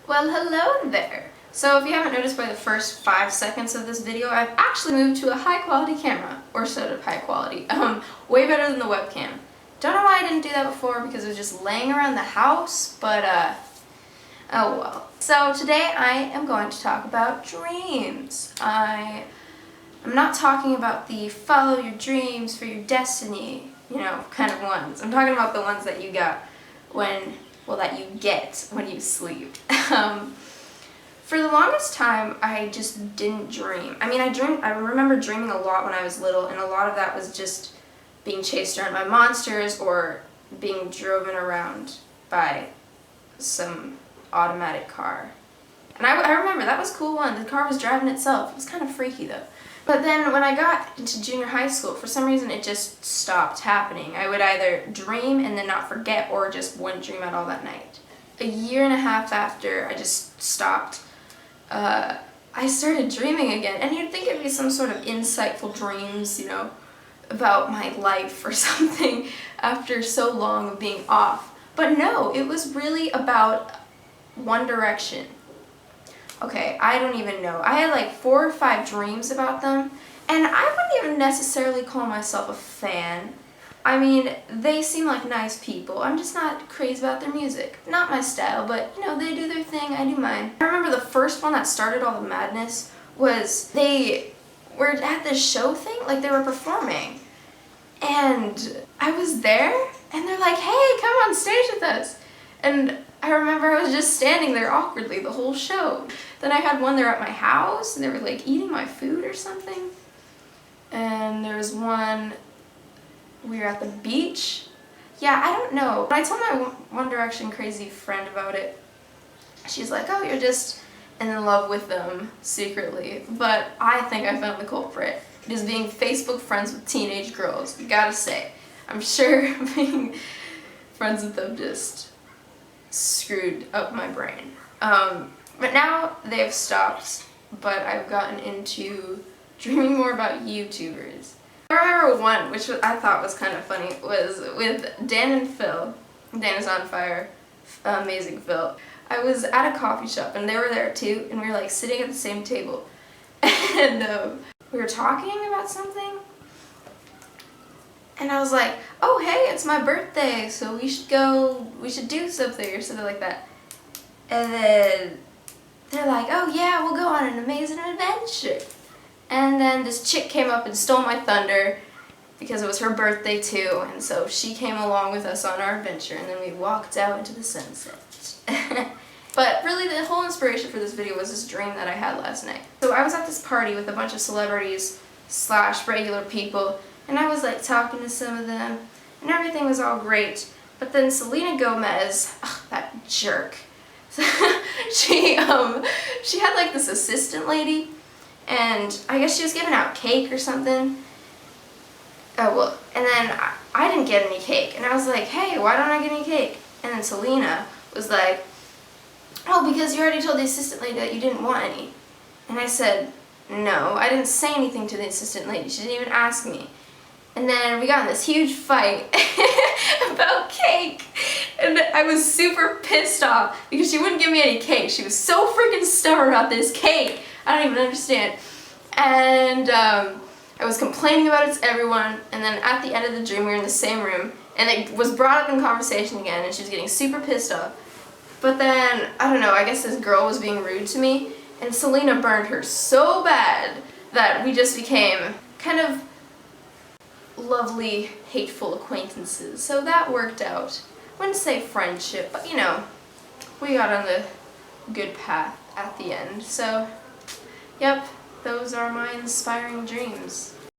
Well, hello there! So if you haven't noticed by the first 5 seconds of this video, I've actually moved to a high quality camera, or sort of high quality, way better than the webcam. Don't know why I didn't do that before because it was just laying around the house, but oh well. So today I am going to talk about dreams. I'm not talking about the follow your dreams for your destiny, kind of ones. I'm talking about the ones that you got that you get when you sleep. For the longest time, I just didn't dream. I mean, I remember dreaming a lot when I was little, and a lot of that was just being chased around by monsters or being driven around by some automatic car. And I remember that was a cool one. The car was driving itself. It was kind of freaky though. But then when I got into junior high school, for some reason it just stopped happening. I would either dream and then not forget, or just wouldn't dream at all that night. A year and a half after I just stopped, I started dreaming again. And you'd think it'd be some sort of insightful dreams, about my life or something after so long of being off. But no, it was really about One Direction. Okay, I don't even know. I had like 4 or 5 dreams about them, and I wouldn't even necessarily call myself a fan. I mean, they seem like nice people. I'm just not crazy about their music. Not my style, but they do their thing, I do mine. I remember the first one that started all the madness was they were at this show thing, like they were performing. And I was there, and they're like, hey, come on stage with us. And I remember I was just standing there awkwardly the whole show. Then I had one there at my house, and they were like eating my food or something. And there was one, we were at the beach. Yeah, I don't know. But I told my One Direction crazy friend about it. She's like, oh, you're just in love with them secretly. But I think I found the culprit. It is being Facebook friends with teenage girls. Gotta say, I'm sure being friends with them just screwed up my brain. But now they've stopped, but I've gotten into dreaming more about YouTubers. I remember one, which I thought was kind of funny, was with Dan and Phil. Dan is on fire. Amazing Phil. I was at a coffee shop, and they were there too, and we were like sitting at the same table. And we were talking about something. And I was like, oh hey, it's my birthday, so we should do something or something like that. And then they're like, oh yeah, we'll go on an amazing adventure. And then this chick came up and stole my thunder because it was her birthday too, and so she came along with us on our adventure, and then we walked out into the sunset. But really the whole inspiration for this video was this dream that I had last night. So I was at this party with a bunch of celebrities / regular people, and I was like talking to some of them, and everything was all great. But then Selena Gomez, that jerk, she had like this assistant lady, and I guess she was giving out cake or something. Oh well, and then I didn't get any cake, and I was like, hey, why don't I get any cake? And then Selena was like, oh, because you already told the assistant lady that you didn't want any. And I said, no, I didn't say anything to the assistant lady. She didn't even ask me. And then we got in this huge fight about cake. And I was super pissed off because she wouldn't give me any cake. She was so freaking stubborn about this cake. I don't even understand. And I was complaining about it to everyone. And then at the end of the dream, we were in the same room. And it was brought up in conversation again. And she was getting super pissed off. But then, I don't know, I guess this girl was being rude to me. And Selena burned her so bad that we just became kind of lovely, hateful acquaintances. So that worked out. I wouldn't say friendship, but we got on the good path at the end. So, yep, those are my inspiring dreams.